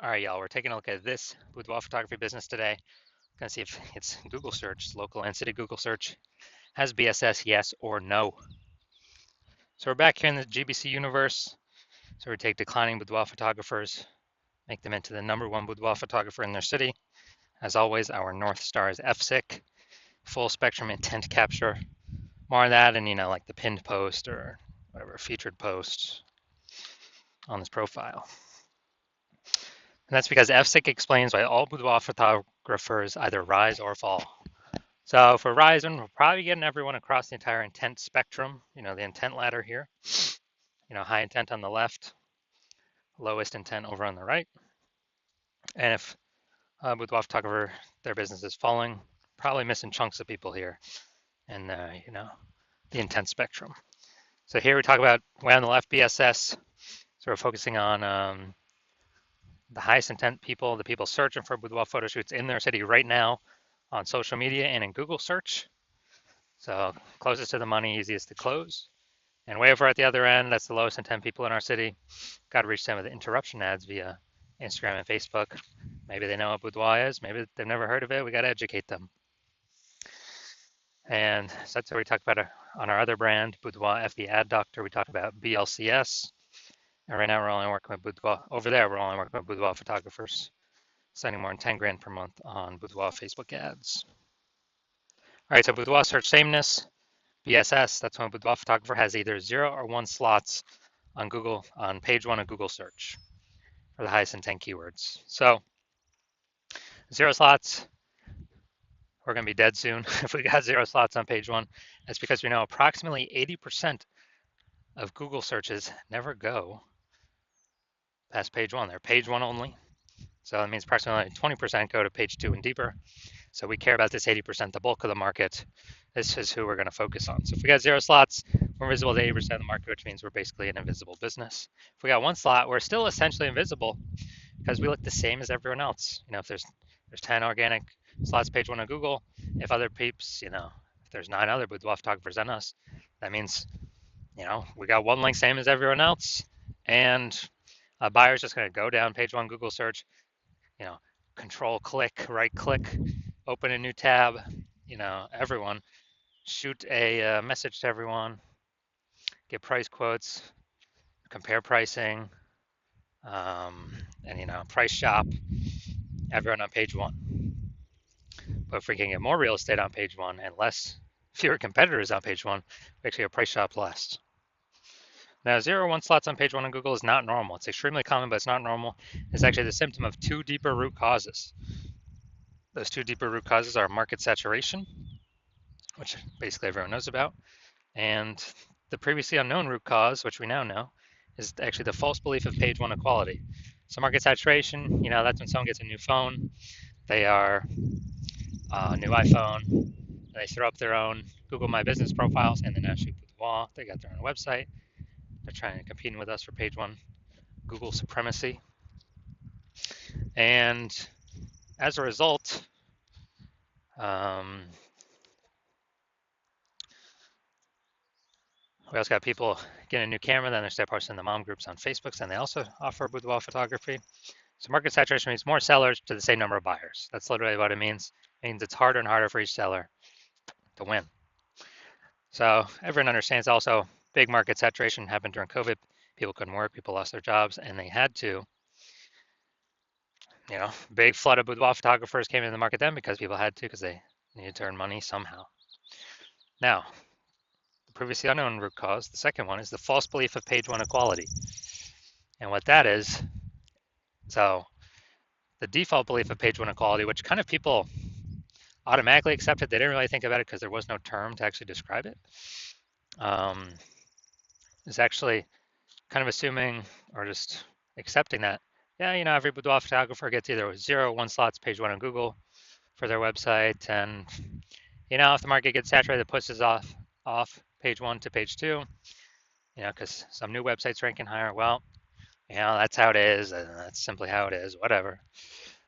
All right, y'all, we're taking a look at this boudoir photography business today. Gonna see if its Google search, local and city Google search, has BSS, yes or no. So we're back here in the GBC universe. So we take declining boudoir photographers, make them into the #1 boudoir photographer in their city. As always, our North Star is FSIC, full spectrum intent capture. More of that and, like the pinned post or whatever, featured post on this profile. And that's because FSIC explains why all boudoir photographers either rise or fall. So for Ryzen, we're probably getting everyone across the entire intent spectrum, the intent ladder here. High intent on the left, lowest intent over on the right. And if with Watt photographer, their business is falling, probably missing chunks of people here and, the intent spectrum. So here we talk about way on the left, BSS. So we're focusing on the highest intent people, the people searching for boudoir photo shoots in their city right now on social media and in Google search. So closest to the money, easiest to close. And way over at the other end, that's the lowest intent people in our city. Got to reach them with interruption ads via Instagram and Facebook. Maybe they know what boudoir is. Maybe they've never heard of it. We got to educate them. And so that's what we talk about on our other brand, Boudoir FB Ad Doctor. We talk about BLCS. And right now we're only working with boudoir. Over there, we're only working with boudoir photographers, spending more than 10 grand per month on boudoir Facebook ads. All right, so boudoir search sameness. BSS, that's when a boudoir photographer has either 0 or 1 slots on Google, on page 1 of Google search for the highest intent keywords. So 0 slots, we're going to be dead soon if we got 0 slots on page 1. That's because we know approximately 80% of Google searches never go past page 1. They're page 1 only. So that means approximately 20% go to page 2 and deeper. So we care about this 80%, the bulk of the market. This is who we're going to focus on. So if we got 0 slots, we're invisible to 80% of the market, which means we're basically an invisible business. If we got 1 slot, we're still essentially invisible because we look the same as everyone else. If there's 10 organic slots page 1 of Google, if other peeps, if there's 9 other boudoir photographers than us, that means, we got 1 link same as everyone else, and a buyer's just going to go down page 1 Google search, control click, right click, open a new tab, everyone, shoot a message to everyone, get price quotes, compare pricing, and price shop, everyone on page 1. But if we can get more real estate on page 1 and fewer competitors on page 1, we actually have price shop less. Now, 0 or 1 slots on page 1 on Google is not normal. It's extremely common, but it's not normal. It's actually the symptom of 2 deeper root causes. Those 2 deeper root causes are market saturation, which basically everyone knows about, and the previously unknown root cause, which we now know, is actually the false belief of page 1 equality. So market saturation, that's when someone gets a new phone, they are a new iPhone, they throw up their own Google My Business profiles, and then now shoot boudoir. They got their own website. They're trying to compete with us for page 1 Google supremacy. And as a result, we also got people getting a new camera, then they start posting the mom groups on Facebook, and they also offer boudoir photography. So market saturation means more sellers to the same number of buyers. That's literally what it means. It means it's harder and harder for each seller to win. So everyone understands also big market saturation happened during COVID. People couldn't work, people lost their jobs, and they had to, big flood of boudoir photographers came into the market then because people had to, because they needed to earn money somehow. Now, the previously unknown root cause, the second one, is the false belief of page 1 equality. And what that is, so the default belief of page 1 equality, which kind of people automatically accepted, they didn't really think about it because there was no term to actually describe it, is actually kind of assuming or just accepting that, every boudoir photographer gets either 0 or 1 slots page 1 on Google for their website, and if the market gets saturated, it pushes off page 1 to page 2, because some new website's ranking higher. Well, that's how it is, and that's simply how it is, whatever.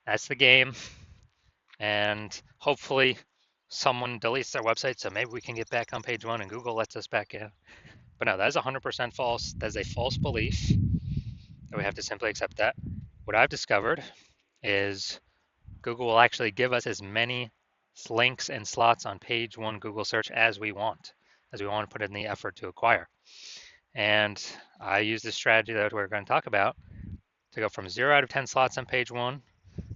That's the game, and hopefully someone deletes their website, so maybe we can get back on page 1 and Google lets us back in. But no, that is 100% false. That is a false belief, and we have to simply accept that. What I've discovered is Google will actually give us as many links and slots on page one Google search as we want to put in the effort to acquire. And I use this strategy that we're going to talk about to go from 0 out of 10 slots on page one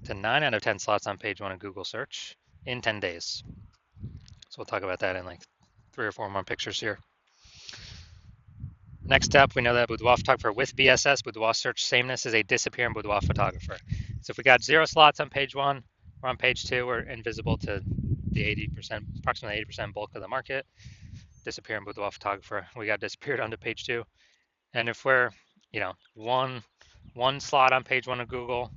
to 9 out of 10 slots on page one of Google search in 10 days. So we'll talk about that in like 3 or 4 more pictures here. Next up, we know that Boudoir photographer with BSS, Boudoir search sameness, is a disappearing Boudoir photographer. So if we got 0 slots on page one, we're on page two, we're invisible to the 80%, approximately 80% bulk of the market. Disappearing Boudoir photographer, we got disappeared onto page two. And if we're, one slot on page one of Google,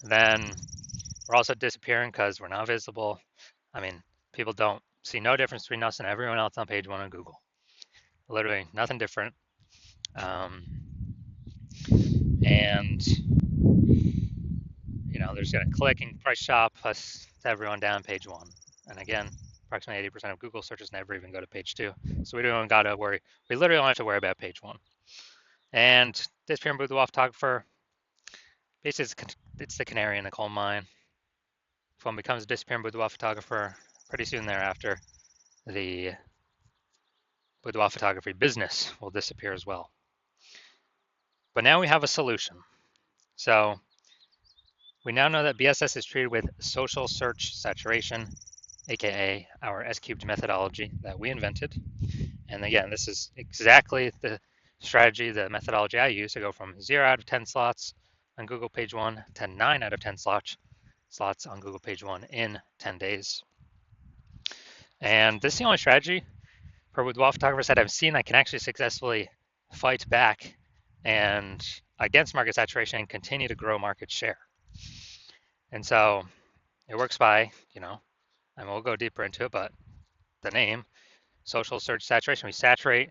then we're also disappearing because we're not visible. I mean, people don't see no difference between us and everyone else on page one of Google. Literally nothing different. And they're just gonna click and price shop plus everyone down page one. And again, approximately 80% of Google searches never even go to page two. So we don't gotta worry. We literally don't have to worry about page one. And disappearing Boudoir photographer, basically it's the canary in the coal mine. If one becomes a disappearing Boudoir photographer, pretty soon thereafter, the boudoir photography business will disappear as well. But now we have a solution. So we now know that BSS is treated with social search saturation, aka our S-cubed methodology that we invented. And again, this is exactly the strategy, the methodology I use to go from 0 out of 10 slots on Google page one to 9 out of 10 slots on Google page one in 10 days. And this is the only strategy for boudoir photographers that I've seen that can actually successfully fight back and against market saturation and continue to grow market share. And so it works by, and we'll go deeper into it, but the name, social search saturation. We saturate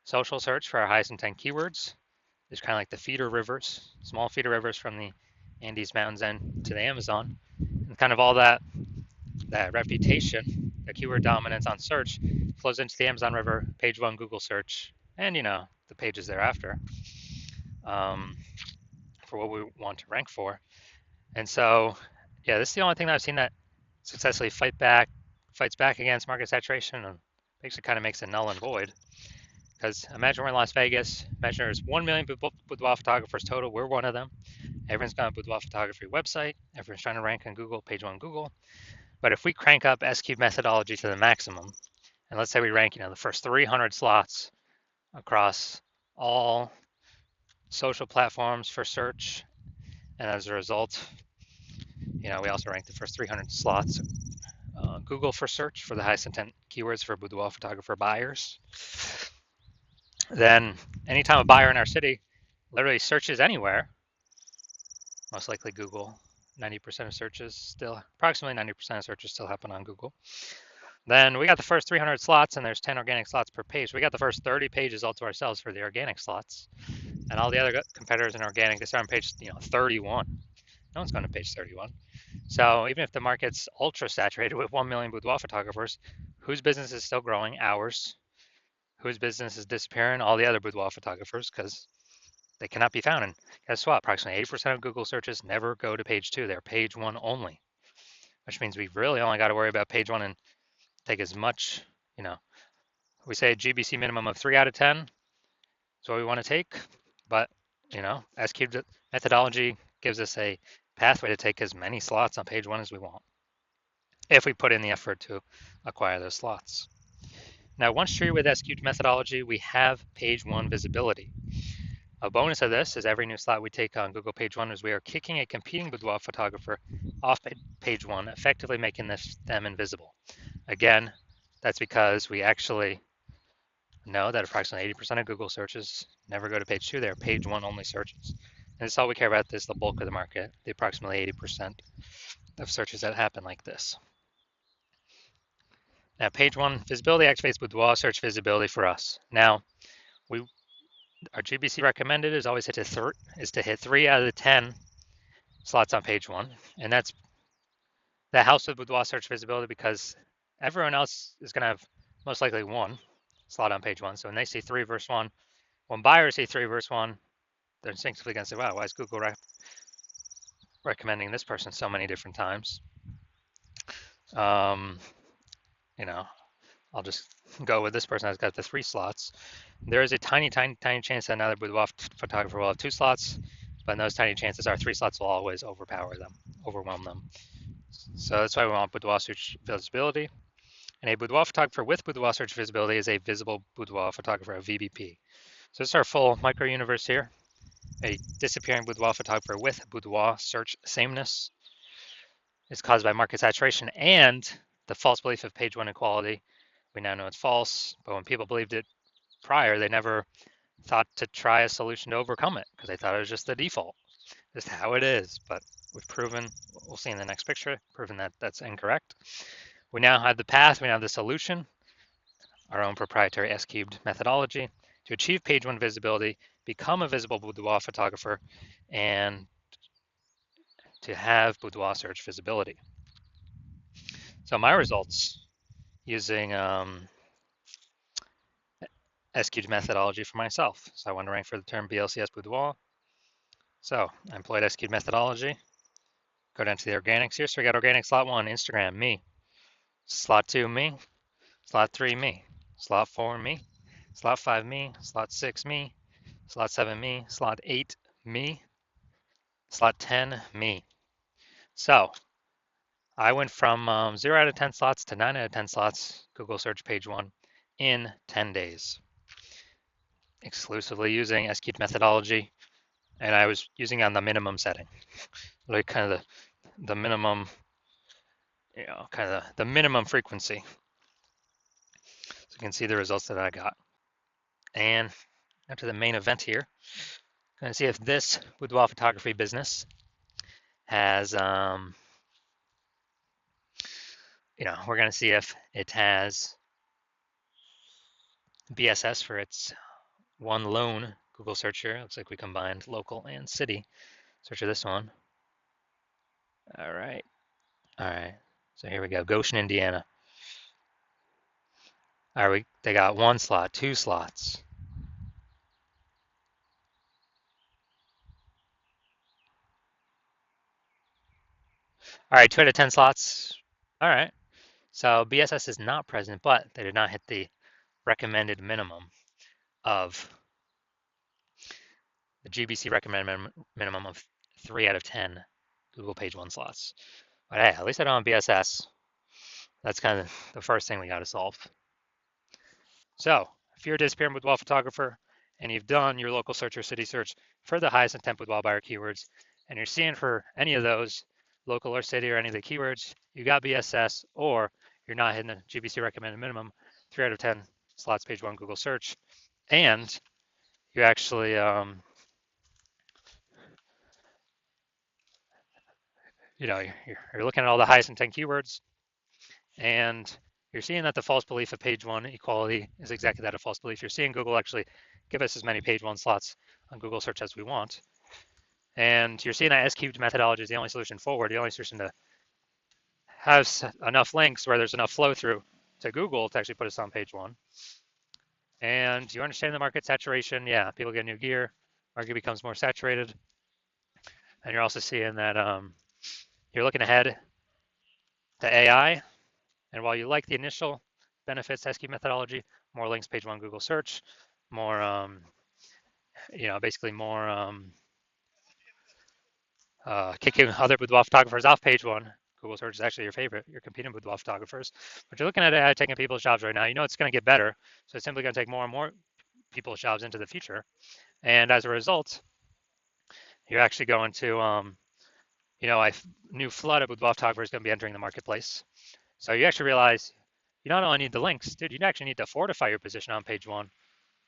social search for our highest intent keywords. It's kind of like the feeder rivers, small feeder rivers from the Andes Mountains and to the Amazon. And kind of all that reputation, the keyword dominance on search flows into the Amazon River, page one Google search, and the pages thereafter for what we want to rank for. And so, yeah, this is the only thing that I've seen that successfully fights back against market saturation and basically kind of makes it null and void. Because imagine we're in Las Vegas, imagine there's 1 million boudoir photographers total, we're one of them. Everyone's got a boudoir photography website, everyone's trying to rank on Google, page one Google. But if we crank up S-cube methodology to the maximum, and let's say we rank, the first 300 slots across all social platforms for search, and as a result, we also rank the first 300 slots Google for search for the highest intent keywords for boudoir photographer buyers. Then anytime a buyer in our city literally searches anywhere, most likely Google, 90% of searches still, approximately 90% of searches still happen on Google. Then we got the first 300 slots and there's 10 organic slots per page. We got the first 30 pages all to ourselves for the organic slots. And all the other competitors in organic, they start on page 31. No one's going to page 31. So even if the market's ultra saturated with 1 million boudoir photographers, whose business is still growing? Ours. Whose business is disappearing? All the other boudoir photographers, because they cannot be found. And guess what? Approximately 80% of Google searches never go to page two. They're page one only, which means we really only got to worry about page one and take as much, we say a GBC minimum of 3 out of 10 is what we want to take. But, S-cubed methodology gives us a pathway to take as many slots on page one as we want if we put in the effort to acquire those slots. Now, once treated with S-cubed methodology, we have page one visibility. A bonus of this is every new slot we take on Google page one is we are kicking a competing boudoir photographer off page one, effectively making them invisible. Again, that's because we actually know that approximately 80% of Google searches never go to page two. They're page one only searches. And that's all we care about. This is the bulk of the market, the approximately 80% of searches that happen like this. Now, page one visibility activates boudoir search visibility for us. Now, our GBC recommended is always to hit 3 out of the 10 slots on page one, and that helps with boudoir search visibility because everyone else is going to have most likely one slot on page one. So when they see 3 versus 1, when buyers see 3 versus 1, they're instinctively going to say, wow, why is Google recommending this person so many different times? Um, you know, I'll just go with this person that's got the 3 slots. There is a tiny, tiny, tiny chance that another boudoir photographer will have 2 slots, but in those tiny chances, our 3 slots will always overwhelm them. So that's why we want boudoir search visibility. And a boudoir photographer with boudoir search visibility is a visible boudoir photographer, a VBP. So this is our full micro universe here. A disappearing boudoir photographer with boudoir search sameness is caused by market saturation and the false belief of page 1 equality. We now know it's false, but when people believed it prior, they never thought to try a solution to overcome it because they thought it was just the default, just how it is. But we've proven, we'll see in the next picture, proven that that's incorrect. We now have the path, we now have the solution, our own proprietary S-cubed methodology to achieve page 1 visibility, become a visible boudoir photographer, and to have boudoir search visibility. So my results using S-cubed methodology for myself. So I want to rank for the term BLCS boudoir. So I employed S-cubed methodology. Go down to the organics here. So we got organic slot 1, Instagram, me. Slot 2, me. Slot 3, me. Slot 4, me. Slot 5, me. Slot 6, me. Slot 7, me. Slot 8, me. Slot 10, me. So I went from 0 out of 10 slots to 9 out of 10 slots, Google search page 1, in 10 days. Exclusively using S-cubed methodology, and I was using on the minimum setting, like kind of the minimum, kind of the minimum frequency. So you can see the results that I got. And after the main event here, I'm going to see if this boudoir photography business has, we're going to see if it has BSS for its one lone Google search here. Looks like we combined local and city. Search for this one. All right. So here we go. Goshen, Indiana. All right, they got 1 slot, 2 slots. All right, 2 out of 10 slots. All right. So BSS is not present, but they did not hit the recommended minimum of the GBC recommended minimum of 3 out of 10 Google page 1 slots. But hey, at least I don't have BSS. That's kind of the first thing we got to solve. So if you're a disappearing boudoir photographer and you've done your local search or city search for the highest intent boudoir buyer keywords, and you're seeing for any of those, local or city or any of the keywords, you got BSS, or you're not hitting the GBC recommended minimum, 3 out of 10 slots page 1 Google search, and you actually you're looking at all the highest intent keywords, and you're seeing that the false belief of page 1 equality is exactly that, a false belief. You're seeing Google actually give us as many page 1 slots on Google search as we want. And you're seeing that S-cubed methodology is the only solution forward, the only solution to have enough links where there's enough flow through to Google to actually put us on page 1. And you understand the market saturation. Yeah, people get new gear, market becomes more saturated. And you're also seeing that you're looking ahead to AI. And while you like the initial benefits to S-cubed methodology, more links page 1 Google search, more, basically more kicking other boudoir photographers off page 1. Google search is actually your favorite. You're competing with boudoir photographers, but you're looking at AI taking people's jobs right now. You know it's going to get better, so it's simply going to take more and more people's jobs into the future. And as a result, you're actually going to, a new flood of boudoir photographers is going to be entering the marketplace. So you actually realize you not only need the links, dude, you actually need to fortify your position on page 1.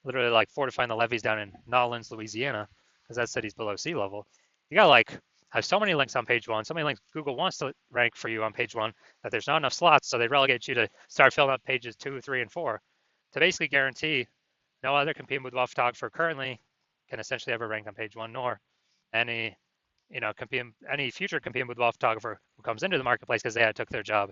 Literally like fortifying the levees down in Nolens, Louisiana, because that city's below sea level. You gotta have so many links on page 1, so many links Google wants to rank for you on page 1 that there's not enough slots, so they relegate you to start filling up pages 2, 3, and 4 to basically guarantee no other competing boudoir photographer currently can essentially ever rank on page 1, nor any any future competing boudoir photographer who comes into the marketplace because they took their job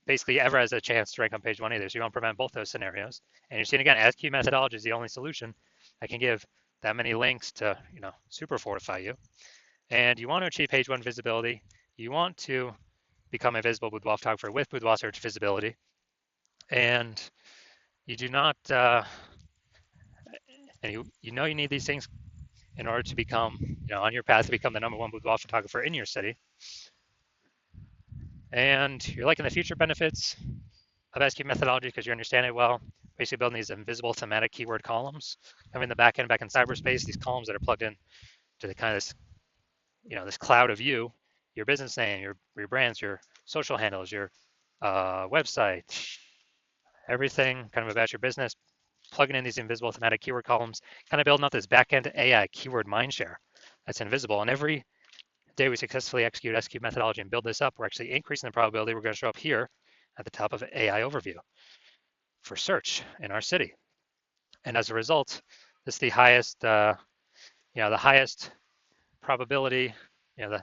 basically ever has a chance to rank on page 1 either. So you want to prevent both those scenarios. And you're seeing again, S-cubed methodology is the only solution that can give that many links to, super fortify you. And you want to achieve page one visibility. You want to become a visible boudoir photographer with boudoir search visibility. And you do not, and you know you need these things in order to become, on your path to become the #1 boudoir photographer in your city. And you're liking the future benefits of SQ methodology because you understand it well. Basically building these invisible thematic keyword columns. Having the back end back in cyberspace, these columns that are plugged in to the kind of this, this cloud of you, your business name, your brands, your social handles, your website, everything kind of about your business, plugging in these invisible thematic keyword columns, kind of building up this back-end AI keyword mindshare that's invisible. And every day we successfully execute SQ methodology and build this up, we're actually increasing the probability we're going to show up here at the top of AI overview for search in our city. And as a result, this is the highest, the highest probability, the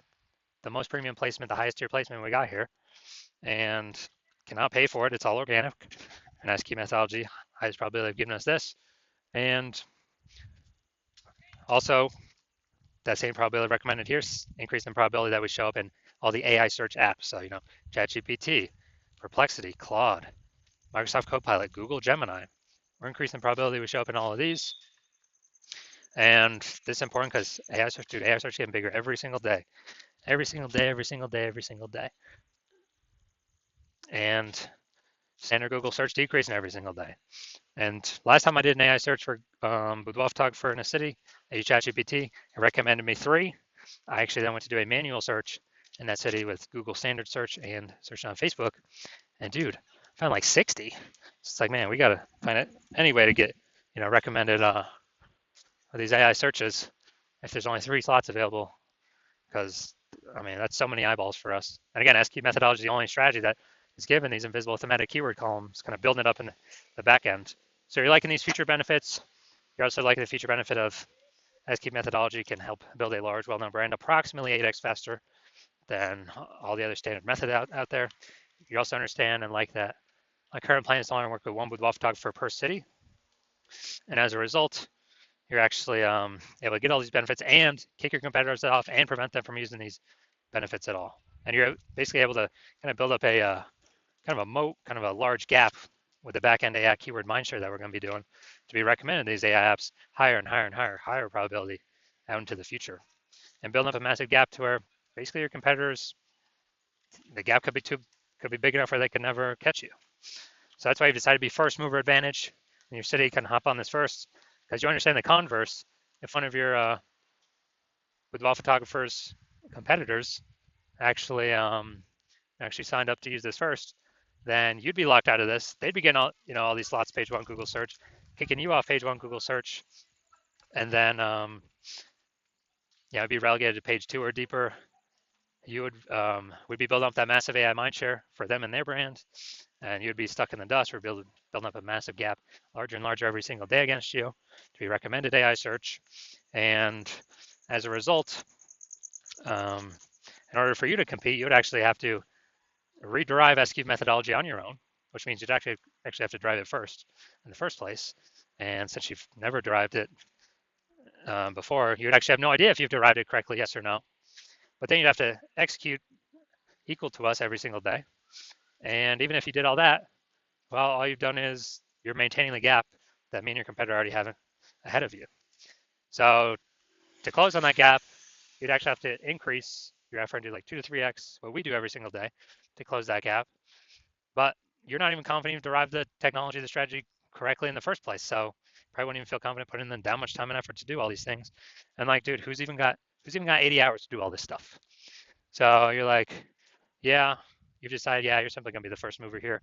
most premium placement, the highest tier placement we got here, and cannot pay for it. It's all organic. And SQ methodology, highest probability of giving us this. And also, that same probability recommended here, increasing the probability that we show up in all the AI search apps. So, ChatGPT, Perplexity, Claude, Microsoft Copilot, Google Gemini. We're increasing the probability we show up in all of these. And this is important because AI search is getting bigger every single day. Every single day, every single day, every single day. And standard Google search decreasing every single day. And last time I did an AI search for boudoir photographer in a city, I used ChatGPT. It recommended me 3. I actually then went to do a manual search in that city with Google standard search and searching on Facebook. And dude, I found like 60. It's like, man, we got to find any way to get, recommended these AI searches if there's only 3 slots available, because that's so many eyeballs for us. And again, SQ methodology is the only strategy that is given these invisible thematic keyword columns, kind of building it up in the back end. So you're liking these feature benefits. You're also liking the feature benefit of SQ methodology can help build a large, well-known brand approximately 8x faster than all the other standard methods out there. You also understand and like that my current plan is to only work with one boudoir photographer per city. And as a result, you're actually able to get all these benefits and kick your competitors off and prevent them from using these benefits at all. And you're basically able to kind of build up a kind of a moat, kind of a large gap with the back-end AI keyword mindshare that we're going to be doing to be recommended these AI apps higher and higher and higher probability out into the future. And building up a massive gap to where basically your competitors, the gap could be big enough where they could never catch you. So that's why you've decided to be first mover advantage in your city. Can hop on this first because you understand the converse. If one of your boudoir photographers competitors actually signed up to use this first, then you'd be locked out of this. They'd be getting all these slots page 1 Google search, kicking you off page 1 Google search, and then it'd be relegated to page 2 or deeper. You would be building up that massive AI mindshare for them and their brand, and you'd be stuck in the dust. We're building up a massive gap, larger and larger every single day against you to be recommended AI search. And as a result, in order for you to compete, you would actually have to rederive SQ methodology on your own, which means you'd actually have to drive it first in the first place. And since you've never derived it before, you would actually have no idea if you've derived it correctly, yes or no. But then you'd have to execute equal to us every single day. And even if you did all that, well, all you've done is you're maintaining the gap that me and your competitor already have ahead of you. So to close on that gap, you'd actually have to increase your effort and do like 2 to 3x what we do every single day to close that gap. But you're not even confident you've derived the technology, the strategy correctly in the first place. So probably wouldn't even feel confident putting in that much time and effort to do all these things. And like, dude, who's even got 80 hours to do all this stuff? So you're like, yeah, you've decided, yeah, you're simply gonna be the first mover here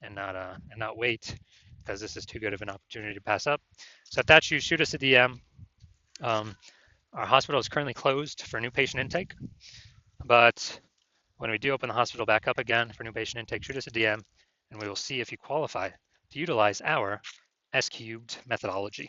and not wait because this is too good of an opportunity to pass up. So if that's you, shoot us a DM. Our hospital is currently closed for new patient intake, but when we do open the hospital back up again for new patient intake, shoot us a DM and we will see if you qualify to utilize our S-cubed methodology.